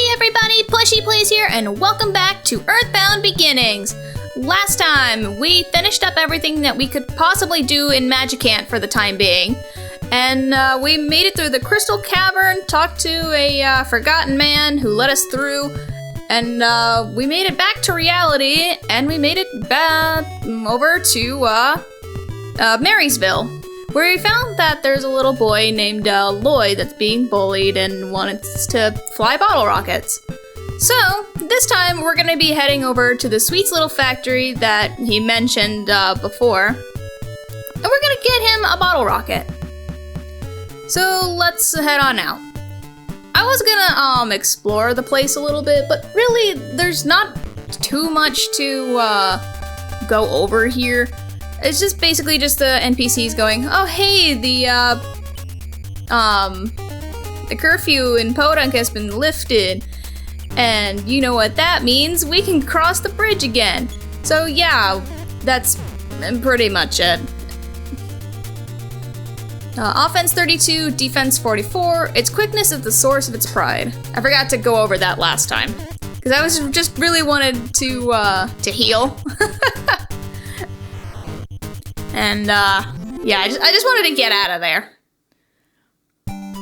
Hey everybody, Plushy-Plays here, and welcome back to Earthbound Beginnings! Last time, we finished up everything that we could possibly do in Magicant for the time being. And we made it through the Crystal Cavern, talked to a forgotten man who let us through, and we made it back to reality, and we made it back over to Marysville, where we found that there's a little boy named Lloyd that's being bullied and wants to fly bottle rockets. So, this time we're gonna be heading over to the Sweets little factory that he mentioned before, and we're gonna get him a bottle rocket. So, let's head on out. I was gonna explore the place a little bit, but really there's not too much to go over here. It's just basically just the NPCs going, oh hey, the curfew in Podunk has been lifted, and you know what that means, we can cross the bridge again. So yeah, that's pretty much it. Offense 32, defense 44, its quickness is the source of its pride. I forgot to go over that last time, because I was just really wanted to heal. And, yeah, I just wanted to get out of there.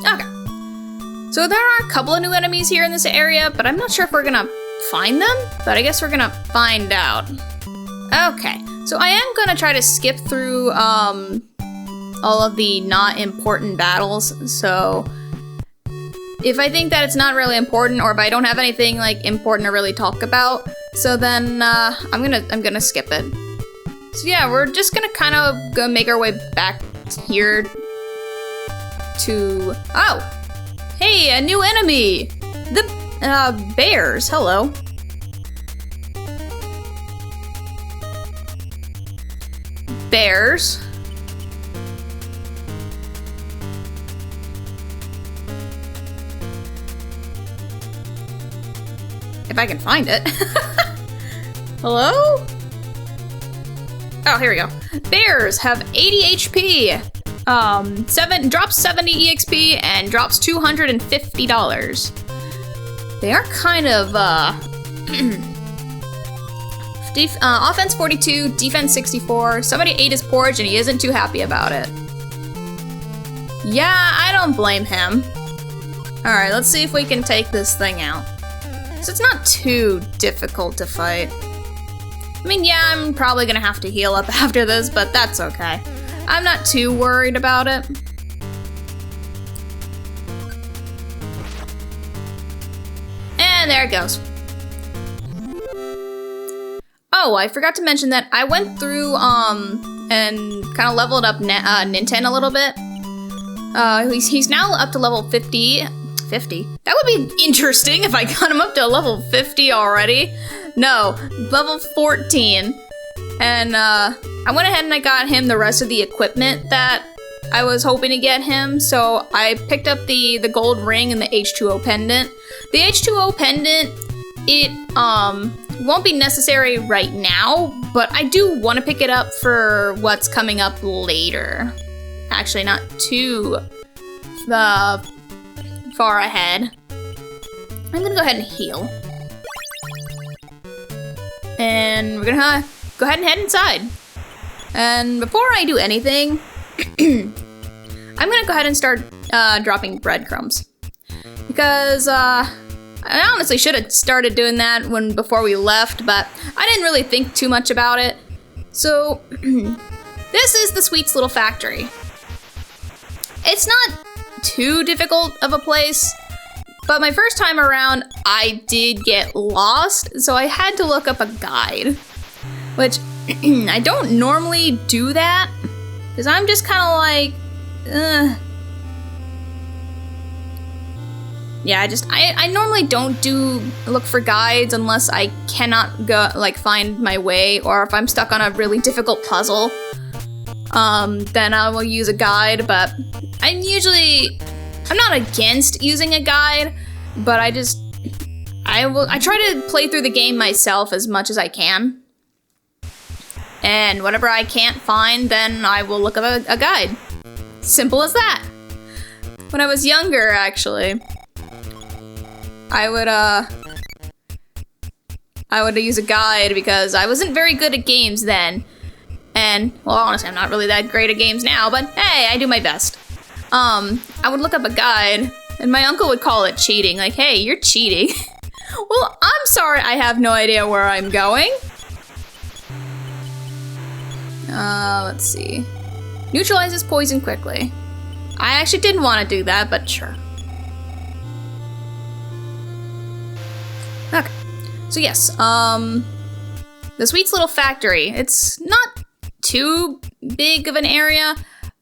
Okay. So there are a couple of new enemies here in this area, but I'm not sure if we're gonna find them, but I guess we're gonna find out. Okay, so I am gonna try to skip through, all of the not important battles, so if I think that it's not really important, or if I don't have anything, like, important to really talk about, so then, I'm gonna skip it. So yeah, we're just gonna kind of go make our way back here to... Oh! Hey, a new enemy! The, bears, hello. Bears. If I can find it. Hello? Oh, here we go. Bears have 80 HP, drops 70 EXP, and drops $250. They are kind of, offense 42, defense 64, somebody ate his porridge and he isn't too happy about it. Yeah, I don't blame him. Alright, let's see if we can take this thing out. So it's not too difficult to fight. I mean, yeah, I'm probably gonna have to heal up after this, but that's okay. I'm not too worried about it. And there it goes. Oh, I forgot to mention that I went through, and kind of leveled up Ninten a little bit. He's now up to level 50. 50? That would be interesting if I got him up to level 50 already. No, level 14. And I went ahead and I got him the rest of the equipment that I was hoping to get him. So I picked up the gold ring and the H2O pendant. The H2O pendant, it won't be necessary right now, but I do want to pick it up for what's coming up later. Actually, not too far ahead. I'm gonna go ahead and heal. And we're gonna go ahead and head inside. And before I do anything, I'm gonna go ahead and start dropping breadcrumbs. Because I honestly should have started doing that before we left, but I didn't really think too much about it. So, this is the Sweets little factory. It's not too difficult of a place, but my first time around, I did get lost, so I had to look up a guide, which I don't normally do that, because I'm just kind of like, yeah, I normally don't look for guides unless I cannot go, like, find my way, or if I'm stuck on a really difficult puzzle, then I will use a guide, but I'm not against using a guide, but I try to play through the game myself as much as I can. And whatever I can't find, then I will look up a guide. Simple as that. When I was younger, actually, I would use a guide because I wasn't very good at games then. And, well, honestly, I'm not really that great at games now, but hey, I do my best. I would look up a guide, and my uncle would call it cheating. Like, hey, you're cheating. Well, I'm sorry, I have no idea where I'm going. Let's see. Neutralizes poison quickly. I actually didn't want to do that, but sure. Okay. So yes, the Sweets Little Factory. It's not too big of an area,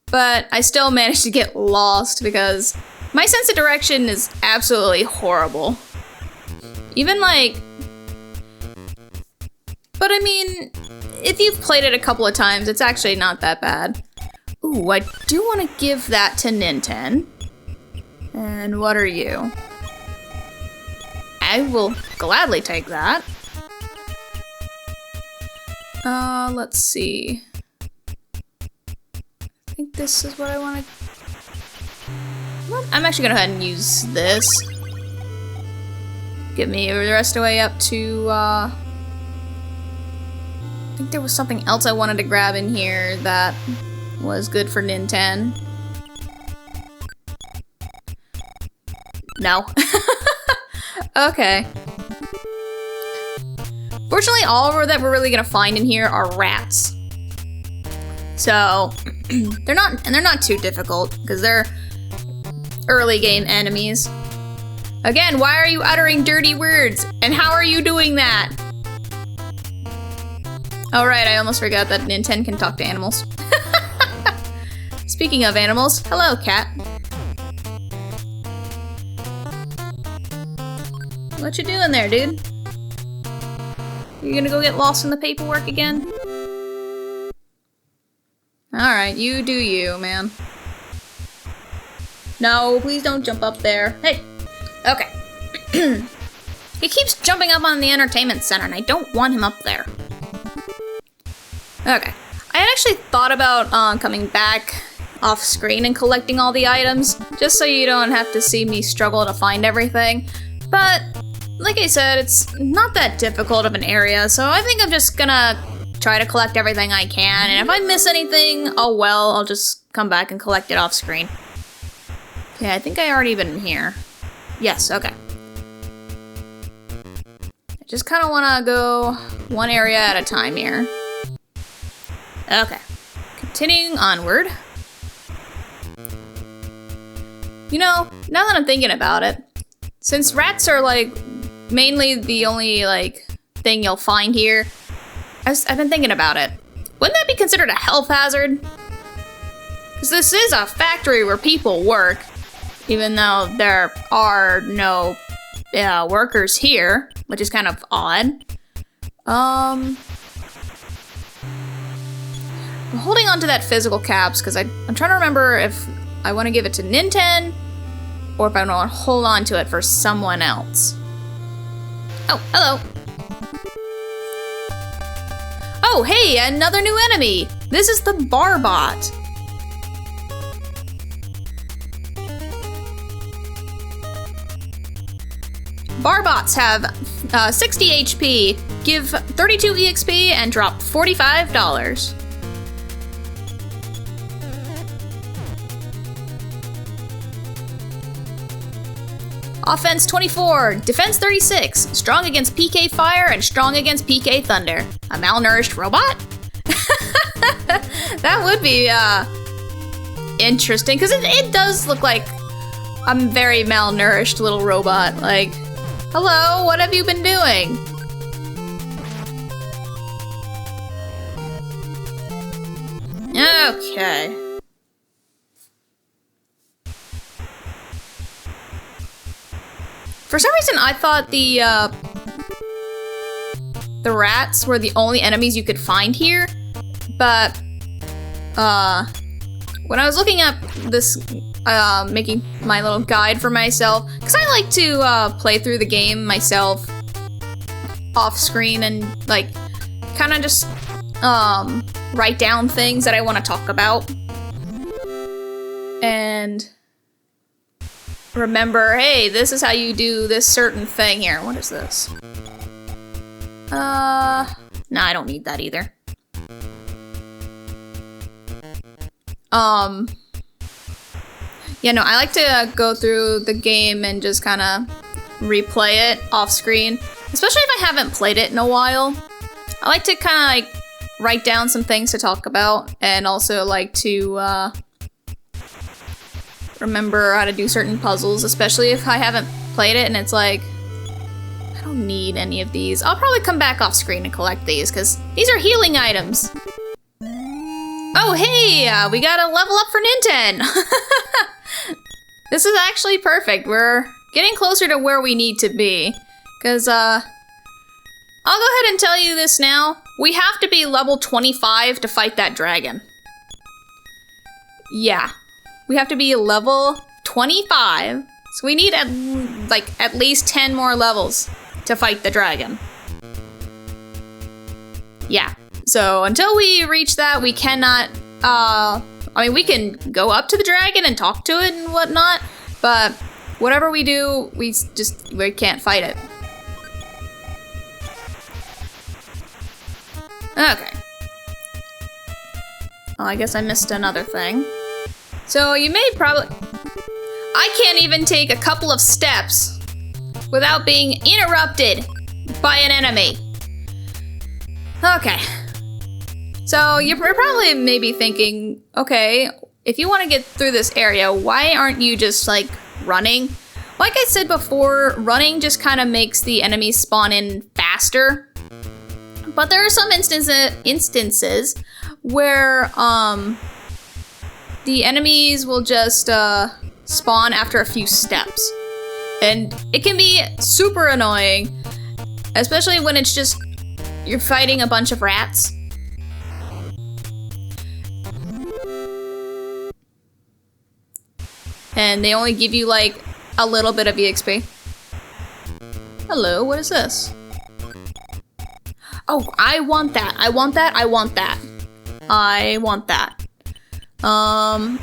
but I still managed to get lost because my sense of direction is absolutely horrible. Even like... But I mean, if you've played it a couple of times, it's actually not that bad. Ooh, I do want to give that to Ninten. And what are you? I will gladly take that. Let's see. I think this is what I want to... I'm actually gonna go ahead and use this. Get me the rest of the way up to, I think there was something else I wanted to grab in here that was good for Ninten. No. Okay. Fortunately, all that we're really gonna find in here are rats. So, they're not too difficult, because they're early game enemies. Again, why are you uttering dirty words? And how are you doing that? Oh right, I almost forgot that Ninten can talk to animals. Speaking of animals, hello, cat. What you doing there, dude? You gonna go get lost in the paperwork again? Alright, you do you, man. No, please don't jump up there. Hey! Okay. He keeps jumping up on the entertainment center, and I don't want him up there. Okay. I had actually thought about coming back off screen and collecting all the items, just so you don't have to see me struggle to find everything. But, like I said, it's not that difficult of an area, so I think I'm just gonna try to collect everything I can, and if I miss anything, oh well, I'll just come back and collect it off screen. Okay, I think I already been here. Yes, okay. I just kind of want to go one area at a time here. Okay. Continuing onward. You know, now that I'm thinking about it, since rats are, like, mainly the only, like, thing you'll find here, I've been thinking about it. Wouldn't that be considered a health hazard? Because this is a factory where people work, even though there are no workers here, which is kind of odd. I'm holding on to that physical caps because I'm trying to remember if I want to give it to Ninten or if I want to hold on to it for someone else. Oh, hello. Oh, hey, another new enemy. This is the Barbot. Barbots have 60 HP, give 32 EXP, and drop $45. Offense 24, defense 36, strong against PK Fire and strong against PK Thunder. A malnourished robot? That would be interesting, because it does look like a very malnourished little robot. Like, hello, what have you been doing? Okay. For some reason, I thought the rats were the only enemies you could find here, but when I was looking up this, making my little guide for myself, because I like to play through the game myself off screen and like kind of just write down things that I want to talk about. And remember, hey, this is how you do this certain thing here. What is this? No, I don't need that either. Yeah, no, I like to go through the game and just kind of replay it off screen, especially if I haven't played it in a while. I like to kind of like write down some things to talk about, and also like to remember how to do certain puzzles, especially if I haven't played it and it's like, I don't need any of these. I'll probably come back off screen and collect these because these are healing items. Oh, hey, we got a level up for Ninten. This is actually perfect. We're getting closer to where we need to be. Because, I'll go ahead and tell you this now. We have to be level 25 to fight that dragon. Yeah. We have to be level 25. So we need at least 10 more levels to fight the dragon. Yeah. So until we reach that, we cannot, I mean, we can go up to the dragon and talk to it and whatnot, but whatever we do, we can't fight it. Okay. Well, I guess I missed another thing. So you may probably... I can't even take a couple of steps without being interrupted by an enemy. Okay. So you're probably maybe thinking, okay, if you want to get through this area, why aren't you just like running? Like I said before, running just kind of makes the enemies spawn in faster. But there are some instances where the enemies will just spawn after a few steps. And it can be super annoying, especially when it's just you're fighting a bunch of rats. And they only give you like a little bit of EXP. Hello, what is this? Oh, I want that. I want that. I want that. I want that. I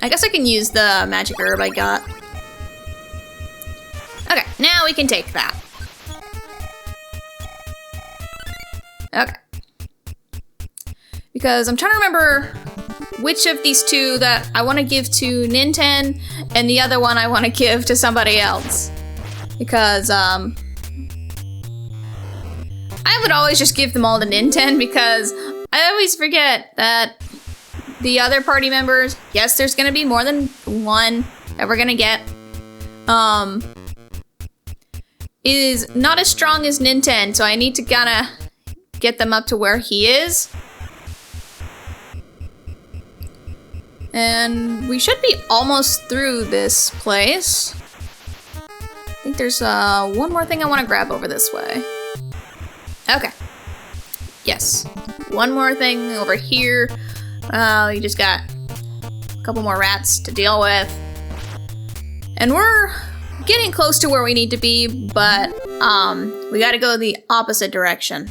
guess I can use the magic herb I got. Okay, now we can take that. Okay. Because I'm trying to remember which of these two that I want to give to Ninten and the other one I want to give to somebody else. Because, I would always just give them all to Ninten because I always forget that the other party members, yes, there's gonna be more than one that we're gonna get, is not as strong as Ninten, so I need to kinda get them up to where he is. And we should be almost through this place. I think there's one more thing I want to grab over this way. Okay. Yes. One more thing over here. You just got a couple more rats to deal with. And we're getting close to where we need to be, but we gotta go the opposite direction.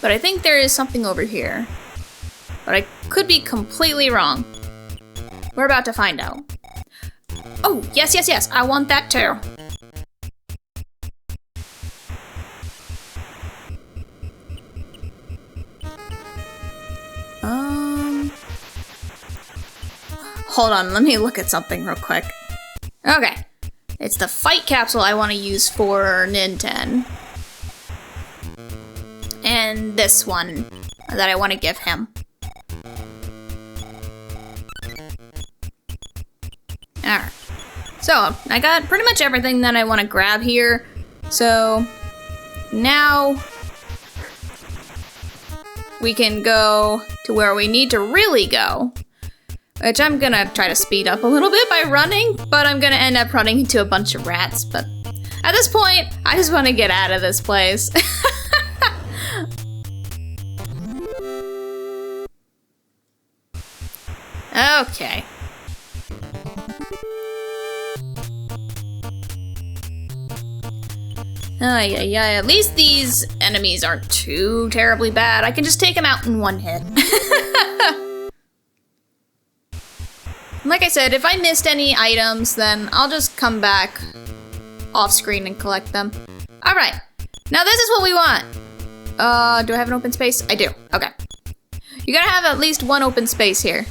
But I think there is something over here. But I could be completely wrong. We're about to find out. Oh, yes, yes, yes. I want that too. Hold on, let me look at something real quick. Okay. It's the fight capsule I want to use for Ninten. And this one that I want to give him. Alright. So, I got pretty much everything that I want to grab here. So, now we can go to where we need to really go. Which I'm gonna try to speed up a little bit by running, but I'm gonna end up running into a bunch of rats. But at this point, I just want to get out of this place. Okay. Yeah, at least these enemies aren't too terribly bad. I can just take them out in one hit. Like I said, if I missed any items, then I'll just come back off screen and collect them. All right, now this is what we want. Do I have an open space? I do, okay. You gotta have at least one open space here.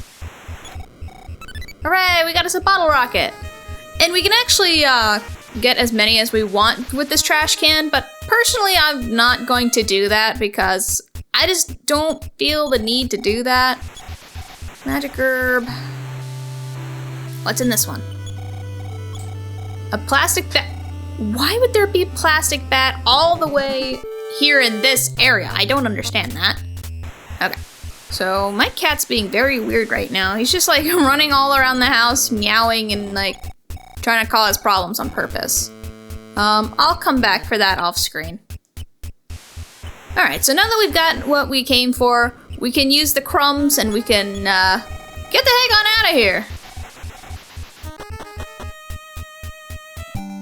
Hooray, we got us a bottle rocket. And we can actually get as many as we want with this trash can, but personally I'm not going to do that because I just don't feel the need to do that. Magic herb. What's in this one? A plastic bat. Why would there be a plastic bat all the way here in this area? I don't understand that. Okay. So my cat's being very weird right now. He's just like running all around the house, meowing and like trying to cause problems on purpose. I'll come back for that off screen. All right, so now that we've got what we came for, we can use the crumbs and we can get the heck on out of here.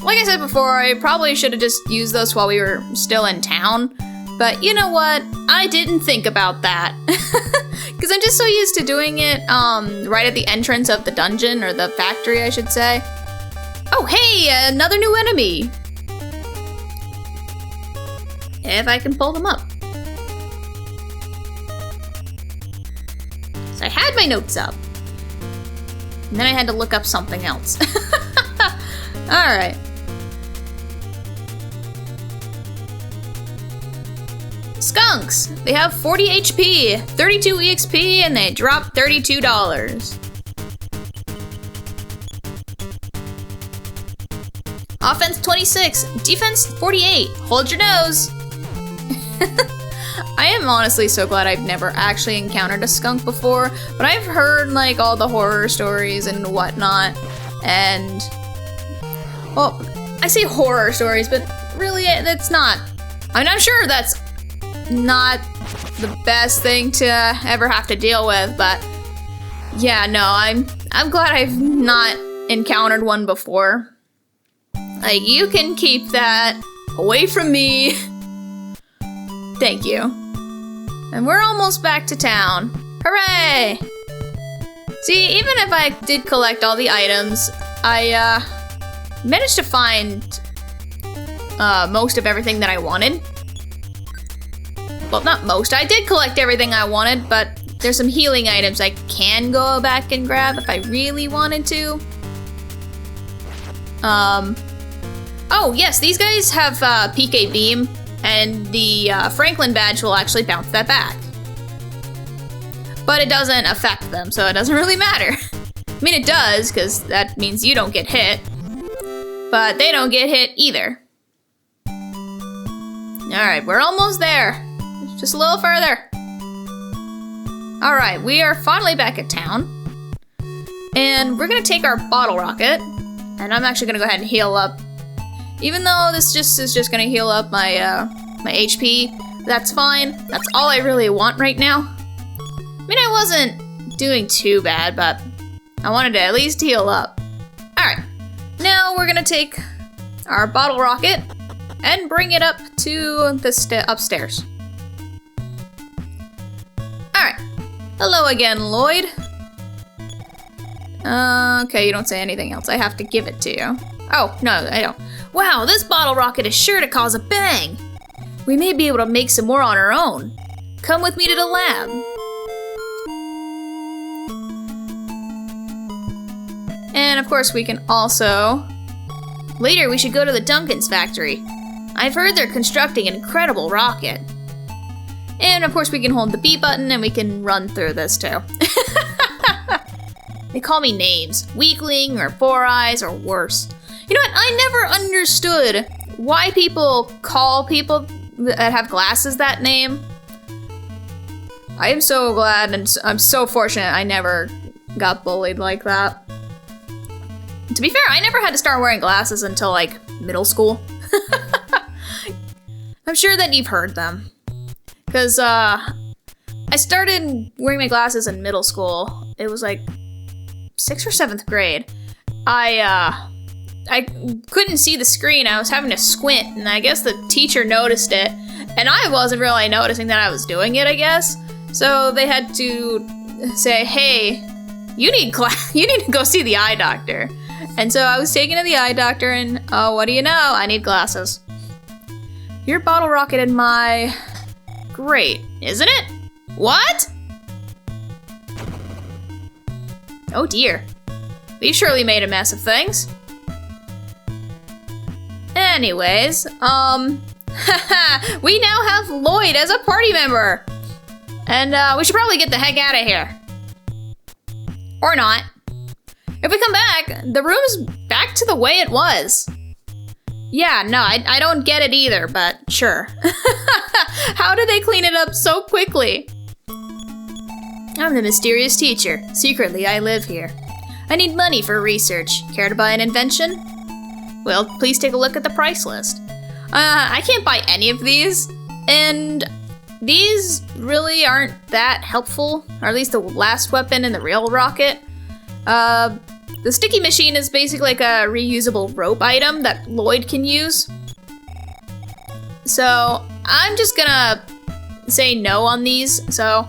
Like I said before, I probably should have just used those while we were still in town. But you know what? I didn't think about that. Because I'm just so used to doing it right at the entrance of the dungeon, or the factory, I should say. Oh, hey, another new enemy. If I can pull them up. So I had my notes up. And then I had to look up something else. All right. Skunks! They have 40 HP, 32 EXP, and they drop $32. Offense 26, defense 48. Hold your nose! I am honestly so glad I've never actually encountered a skunk before, but I've heard like all the horror stories and whatnot, and well, I say horror stories, but really that's not. I mean, I'm sure that's not the best thing to ever have to deal with, but yeah, no, I'm glad I've not encountered one before. Like, you can keep that away from me. Thank you. And we're almost back to town. Hooray! See, even if I did collect all the items, I managed to find most of everything that I wanted. Well, not most. I did collect everything I wanted, but there's some healing items I can go back and grab if I really wanted to. Oh, yes, these guys have PK Beam, and the Franklin badge will actually bounce that back. But it doesn't affect them, so it doesn't really matter. I mean, it does, because that means you don't get hit. But they don't get hit either. Alright, we're almost there. Just a little further. Alright, we are finally back at town. And we're gonna take our bottle rocket. And I'm actually gonna go ahead and heal up. Even though this is just gonna heal up my my HP, that's fine. That's all I really want right now. I mean, I wasn't doing too bad, but I wanted to at least heal up. Alright, now we're gonna take our bottle rocket and bring it up to the upstairs. Alright, hello again, Lloyd. Okay, you don't say anything else. I have to give it to you. Oh, no, I don't. Wow, this bottle rocket is sure to cause a bang. We may be able to make some more on our own. Come with me to the lab. And of course we can also... Later we should go to the Duncan's factory. I've heard they're constructing an incredible rocket. And of course we can hold the B button and we can run through this too. They call me names. Weakling or Four Eyes or worse. You know what? I never understood why people call people that have glasses that name. I am so glad and I'm so fortunate I never got bullied like that. To be fair, I never had to start wearing glasses until like middle school. I'm sure that you've heard them. Because I started wearing my glasses in middle school. It was like 6th or 7th grade. I couldn't see the screen. I was having to squint, and I guess the teacher noticed it, and I wasn't really noticing that I was doing it, I guess. So they had to say, hey, you need to go see the eye doctor. And so I was taken to the eye doctor and, oh, what do you know? I need glasses. Your bottle rocket in my... Great, isn't it? What? Oh dear. We've surely made a mess of things. Anyways, we now have Lloyd as a party member. And we should probably get the heck out of here. Or not. If we come back, the room's back to the way it was. Yeah, no, I don't get it either, but sure. How did they clean it up so quickly? I'm the mysterious teacher. Secretly, I live here. I need money for research. Care to buy an invention? Well, please take a look at the price list. I can't buy any of these, and these really aren't that helpful, or at least the last weapon and the real rocket. The sticky machine is basically like a reusable rope item that Lloyd can use. So I'm just gonna say no on these. So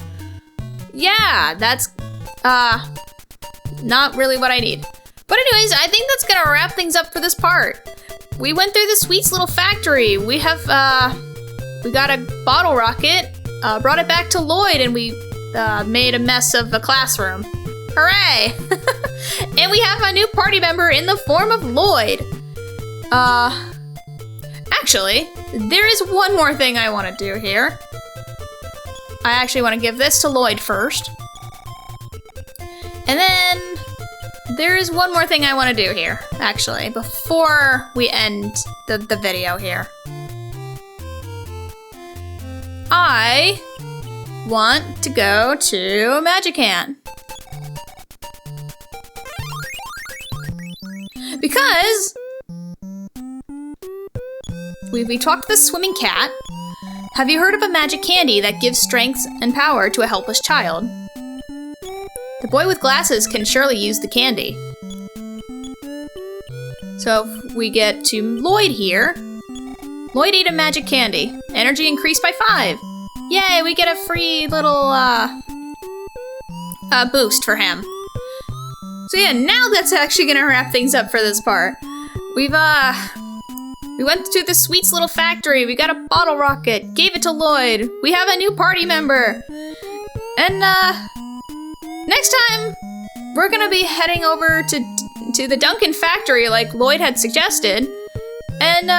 yeah, that's not really what I need. But anyways, I think that's gonna wrap things up for this part. We went through the Sweets little factory. We have we got a bottle rocket, brought it back to Lloyd, and we made a mess of the classroom. Hooray! And we have a new party member in the form of Lloyd. Actually, there is one more thing I want to do here. I actually want to give this to Lloyd first. And then there is one more thing I want to do here, actually, before we end the video here. I want to go to Magican. Because we talked to the swimming cat. Have you heard of a magic candy that gives strength and power to a helpless child? The boy with glasses can surely use the candy. So if we get to Lloyd here. Lloyd ate a magic candy. Energy increased by 5. Yay, we get a free little boost for him. So yeah, now that's actually gonna wrap things up for this part. We went to the Sweets little factory, we got a bottle rocket, gave it to Lloyd, we have a new party member. And next time, we're gonna be heading over to the Duncan factory like Lloyd had suggested. And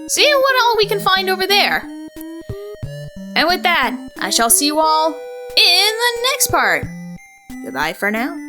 see what all we can find over there. And with that, I shall see you all in the next part. Goodbye for now.